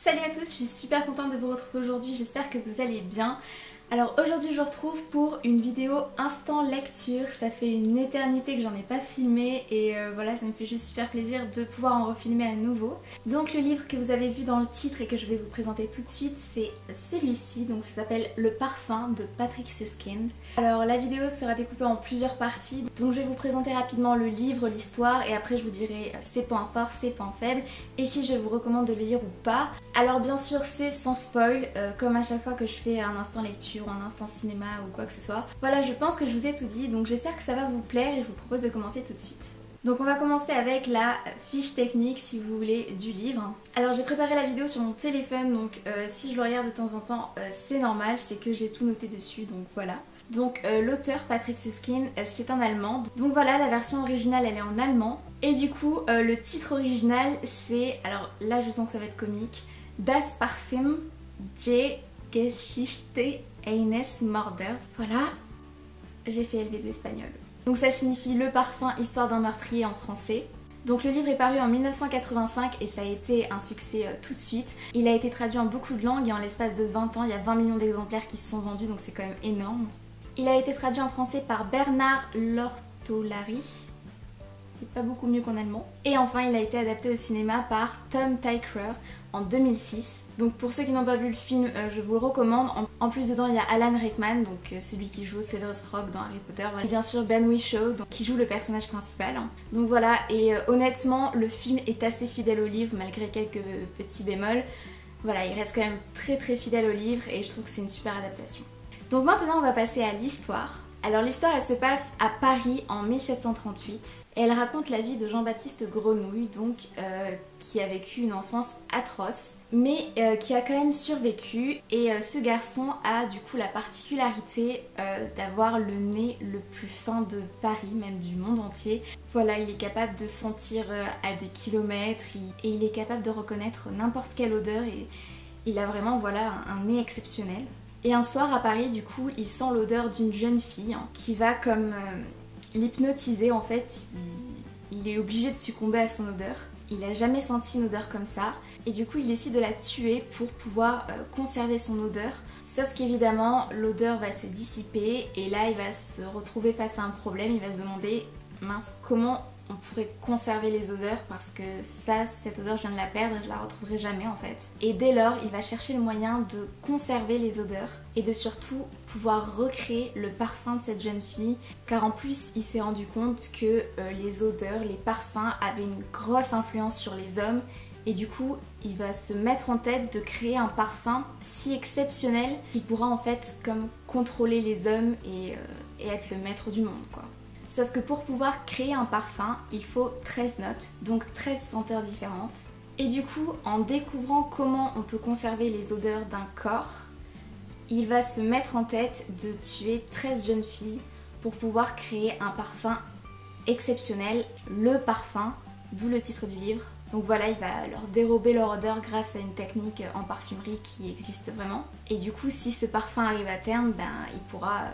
Salut à tous, je suis super contente de vous retrouver aujourd'hui, j'espère que vous allez bien. Alors aujourd'hui je vous retrouve pour une vidéo instant lecture, ça fait une éternité que j'en ai pas filmé et voilà, ça me fait juste super plaisir de pouvoir en refilmer à nouveau. Donc le livre que vous avez vu dans le titre et que je vais vous présenter tout de suite, c'est celui-ci, donc ça s'appelle Le Parfum de Patrick Süskind. Alors la vidéo sera découpée en plusieurs parties, donc je vais vous présenter rapidement le livre, l'histoire et après je vous dirai ses points forts, ses points faibles et si je vous recommande de le lire ou pas. Alors bien sûr c'est sans spoil, comme à chaque fois que je fais un instant lecture, un instant cinéma ou quoi que ce soit. Voilà, je pense que je vous ai tout dit, donc j'espère que ça va vous plaire et je vous propose de commencer tout de suite. Donc on va commencer avec la fiche technique si vous voulez du livre. Alors j'ai préparé la vidéo sur mon téléphone, donc si je le regarde de temps en temps c'est normal, c'est que j'ai tout noté dessus, donc voilà. Donc l'auteur Patrick Süskind c'est un Allemand, donc voilà la version originale elle est en allemand. Et du coup le titre original c'est, alors là je sens que ça va être comique, Das Parfum die Geschichte eines Mörders. Voilà, j'ai fait LV2 espagnol. Donc ça signifie le parfum, histoire d'un meurtrier en français. Donc le livre est paru en 1985 et ça a été un succès tout de suite. Il a été traduit en beaucoup de langues et en l'espace de 20 ans, il y a 20 millions d'exemplaires qui se sont vendus, donc c'est quand même énorme. Il a été traduit en français par Bernard Lortolari. C'est pas beaucoup mieux qu'en allemand. Et enfin, il a été adapté au cinéma par Tom Tykwer en 2006. Donc pour ceux qui n'ont pas vu le film, je vous le recommande. En plus dedans, il y a Alan Rickman, donc celui qui joue Severus Rogue dans Harry Potter. Voilà. Et bien sûr Ben Whishaw, donc, qui joue le personnage principal. Donc voilà, et honnêtement, le film est assez fidèle au livre, malgré quelques petits bémols. Voilà, il reste quand même très fidèle au livre et je trouve que c'est une super adaptation. Donc maintenant, on va passer à l'histoire. Alors l'histoire elle se passe à Paris en 1738 et elle raconte la vie de Jean-Baptiste Grenouille, donc qui a vécu une enfance atroce mais qui a quand même survécu et ce garçon a du coup la particularité d'avoir le nez le plus fin de Paris, même du monde entier. Voilà, il est capable de sentir à des kilomètres et il est capable de reconnaître n'importe quelle odeur et il a vraiment voilà un nez exceptionnel. Et un soir à Paris, du coup, il sent l'odeur d'une jeune fille qui va comme l'hypnotiser en fait. Il est obligé de succomber à son odeur. Il n'a jamais senti une odeur comme ça. Et du coup, il décide de la tuer pour pouvoir conserver son odeur. Sauf qu'évidemment, l'odeur va se dissiper et là, il va se retrouver face à un problème. Il va se demander, mince, comment on pourrait conserver les odeurs parce que ça, cette odeur je viens de la perdre et je la retrouverai jamais en fait. Et dès lors, il va chercher le moyen de conserver les odeurs et de surtout pouvoir recréer le parfum de cette jeune fille car en plus il s'est rendu compte que les odeurs, les parfums avaient une grosse influence sur les hommes et du coup il va se mettre en tête de créer un parfum si exceptionnel qu'il pourra en fait comme contrôler les hommes et être le maître du monde quoi. Sauf que pour pouvoir créer un parfum, il faut 13 notes, donc 13 senteurs différentes. Et du coup, en découvrant comment on peut conserver les odeurs d'un corps, il va se mettre en tête de tuer 13 jeunes filles pour pouvoir créer un parfum exceptionnel, le parfum, d'où le titre du livre. Donc voilà, il va leur dérober leur odeur grâce à une technique en parfumerie qui existe vraiment. Et du coup, si ce parfum arrive à terme, ben, il pourra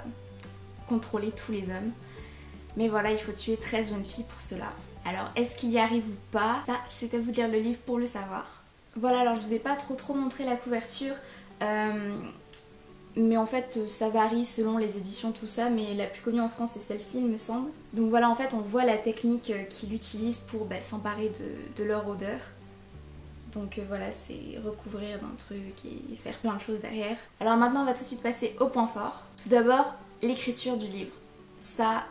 contrôler tous les hommes. Mais voilà, il faut tuer 13 jeunes filles pour cela. Alors, est-ce qu'il y arrive ou pas? Ça, c'est à vous de lire le livre pour le savoir. Voilà, alors je vous ai pas trop montré la couverture. Mais en fait, ça varie selon les éditions, tout ça. Mais la plus connue en France, c'est celle-ci, il me semble. Donc voilà, en fait, on voit la technique qu'il utilise pour s'emparer de leur odeur. Donc voilà, c'est recouvrir d'un truc et faire plein de choses derrière. Alors maintenant, on va tout de suite passer au point fort. Tout d'abord, l'écriture du livre. Ça,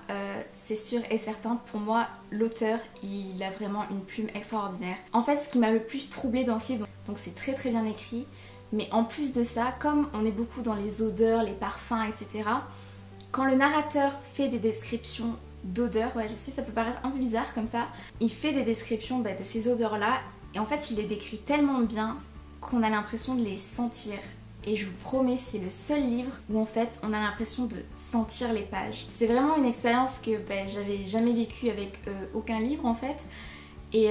c'est sûr et certain, pour moi, l'auteur, il a vraiment une plume extraordinaire. En fait, ce qui m'a le plus troublée dans ce livre, donc c'est très bien écrit, mais en plus de ça, comme on est beaucoup dans les odeurs, les parfums, etc., quand le narrateur fait des descriptions d'odeurs, ouais, je sais, ça peut paraître un peu bizarre comme ça, il fait des descriptions de ces odeurs-là, et en fait, il les décrit tellement bien qu'on a l'impression de les sentir. Et je vous promets, c'est le seul livre où en fait on a l'impression de sentir les pages. C'est vraiment une expérience que j'avais jamais vécue avec aucun livre en fait. Et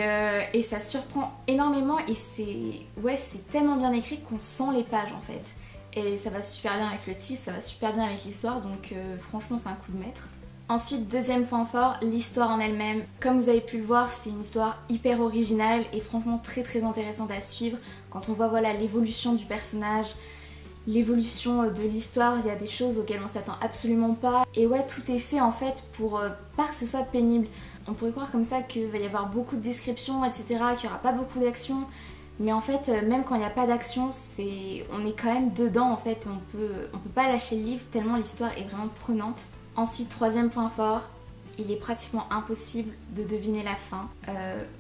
ça surprend énormément et c'est tellement bien écrit qu'on sent les pages en fait. Et ça va super bien avec le titre, ça va super bien avec l'histoire, donc franchement c'est un coup de maître. Ensuite, deuxième point fort, l'histoire en elle-même. Comme vous avez pu le voir, c'est une histoire hyper originale et franchement très intéressante à suivre. Quand on voit voilà l'évolution du personnage, l'évolution de l'histoire, il y a des choses auxquelles on s'attend absolument pas. Et ouais, tout est fait en fait pour pas que ce soit pénible. On pourrait croire comme ça qu'il va y avoir beaucoup de descriptions, etc., qu'il n'y aura pas beaucoup d'action. Mais en fait, même quand il n'y a pas d'action, on est quand même dedans en fait. On peut pas lâcher le livre tellement l'histoire est vraiment prenante. Ensuite, troisième point fort, il est pratiquement impossible de deviner la fin.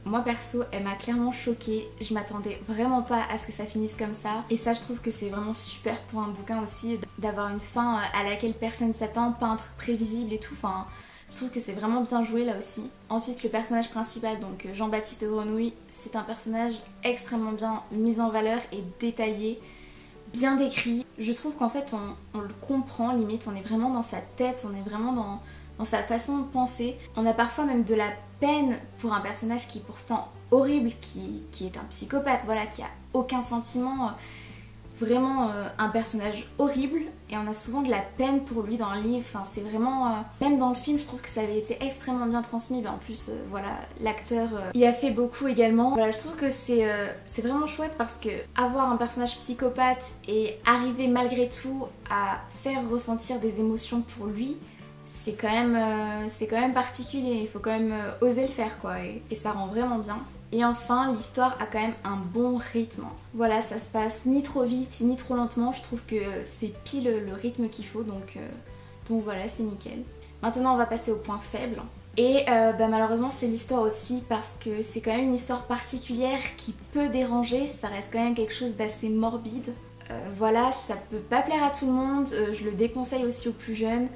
Moi perso, elle m'a clairement choquée. Je m'attendais vraiment pas à ce que ça finisse comme ça. Et ça, je trouve que c'est vraiment super pour un bouquin aussi, d'avoir une fin à laquelle personne s'attend, pas un truc prévisible et tout. Enfin, je trouve que c'est vraiment bien joué là aussi. Ensuite, le personnage principal, donc Jean-Baptiste Grenouille, c'est un personnage extrêmement bien mis en valeur et détaillé, bien décrit. Je trouve qu'en fait on le comprend limite, on est vraiment dans sa tête, on est vraiment dans sa façon de penser. On a parfois même de la peine pour un personnage qui est pourtant horrible, qui est un psychopathe, voilà, qui a aucun sentiment, vraiment un personnage horrible, et on a souvent de la peine pour lui dans le livre. Enfin, c'est vraiment même dans le film, je trouve que ça avait été extrêmement bien transmis. En plus voilà, l'acteur y a fait beaucoup également. Voilà, je trouve que c'est vraiment chouette parce que avoir un personnage psychopathe et arriver malgré tout à faire ressentir des émotions pour lui, c'est quand même particulier. Il faut quand même oser le faire quoi, et ça rend vraiment bien. Et enfin, l'histoire a quand même un bon rythme. Voilà, ça se passe ni trop vite ni trop lentement. Je trouve que c'est pile le rythme qu'il faut, donc voilà, c'est nickel. Maintenant, on va passer au point faible. Et malheureusement, c'est l'histoire aussi, parce que c'est quand même une histoire particulière qui peut déranger. Ça reste quand même quelque chose d'assez morbide. Voilà, ça peut pas plaire à tout le monde. Je le déconseille aussi aux plus jeunes.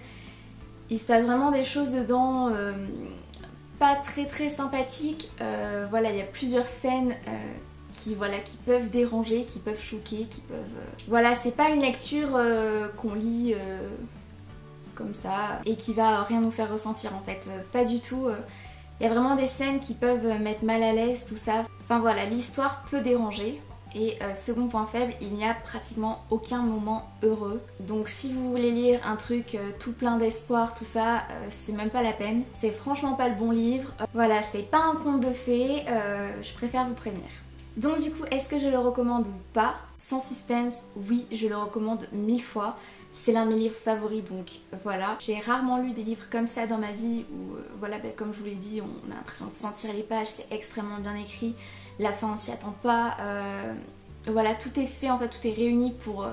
Il se passe vraiment des choses dedans pas très sympathiques. Voilà, il y a plusieurs scènes qui peuvent déranger, qui peuvent choquer, qui peuvent... Voilà, c'est pas une lecture qu'on lit comme ça et qui va rien nous faire ressentir en fait. Pas du tout. Il y a vraiment des scènes qui peuvent mettre mal à l'aise, tout ça. Enfin voilà, l'histoire peut déranger. Et second point faible, il n'y a pratiquement aucun moment heureux. Donc si vous voulez lire un truc tout plein d'espoir, tout ça, c'est même pas la peine. C'est franchement pas le bon livre. Voilà, c'est pas un conte de fées, je préfère vous prévenir. Donc du coup, est-ce que je le recommande ou pas? Sans suspense, oui, je le recommande 1000 fois. C'est l'un de mes livres favoris, donc voilà. J'ai rarement lu des livres comme ça dans ma vie où, voilà, comme je vous l'ai dit, on a l'impression de sentir les pages, c'est extrêmement bien écrit. La fin on s'y attend pas, voilà, tout est fait en fait, tout est réuni pour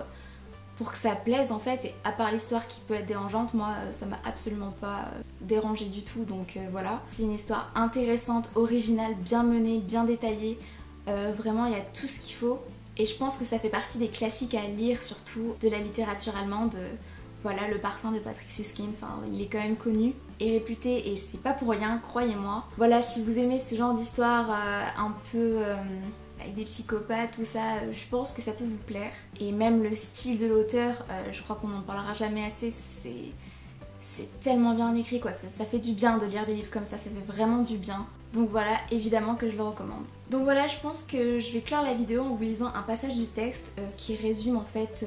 que ça plaise en fait, et à part l'histoire qui peut être dérangeante, moi ça m'a absolument pas dérangé du tout, donc voilà. C'est une histoire intéressante, originale, bien menée, bien détaillée, vraiment il y a tout ce qu'il faut, et je pense que ça fait partie des classiques à lire, surtout de la littérature allemande. Voilà, Le Parfum de Patrick Süskind, enfin il est quand même connu et réputé, et c'est pas pour rien, croyez-moi. Voilà, si vous aimez ce genre d'histoire un peu avec des psychopathes, tout ça, je pense que ça peut vous plaire. Et même le style de l'auteur, je crois qu'on n'en parlera jamais assez, c'est tellement bien écrit quoi, ça fait du bien de lire des livres comme ça fait vraiment du bien. Donc voilà, évidemment que je le recommande. Donc voilà, je pense que je vais clore la vidéo en vous lisant un passage du texte qui résume en fait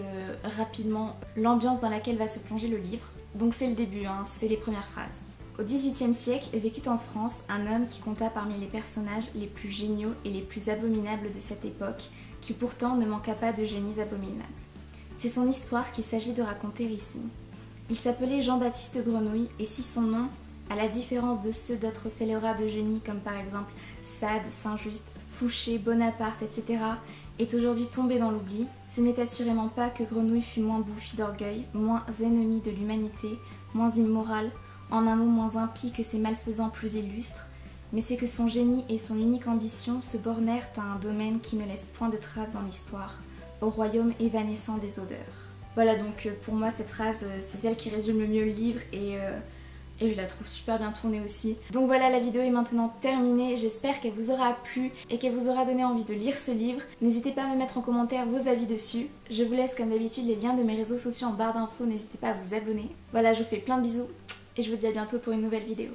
rapidement l'ambiance dans laquelle va se plonger le livre. Donc c'est le début, hein, c'est les premières phrases. Au XVIIIe siècle vécut en France un homme qui compta parmi les personnages les plus géniaux et les plus abominables de cette époque, qui pourtant ne manqua pas de génies abominables. C'est son histoire qu'il s'agit de raconter ici. Il s'appelait Jean-Baptiste Grenouille, et si son nom, à la différence de ceux d'autres scélérats de génie comme par exemple Sade, Saint-Just, Fouché, Bonaparte, etc., est aujourd'hui tombé dans l'oubli, ce n'est assurément pas que Grenouille fut moins bouffi d'orgueil, moins ennemi de l'humanité, moins immoral, en un mot moins impie que ses malfaisants plus illustres, mais c'est que son génie et son unique ambition se bornèrent à un domaine qui ne laisse point de traces dans l'histoire, au royaume évanescent des odeurs. Voilà, donc pour moi cette phrase, c'est celle qui résume le mieux le livre, et je la trouve super bien tournée aussi. Donc voilà, la vidéo est maintenant terminée, j'espère qu'elle vous aura plu et qu'elle vous aura donné envie de lire ce livre. N'hésitez pas à me mettre en commentaire vos avis dessus. Je vous laisse comme d'habitude les liens de mes réseaux sociaux en barre d'infos, n'hésitez pas à vous abonner. Voilà, je vous fais plein de bisous et je vous dis à bientôt pour une nouvelle vidéo.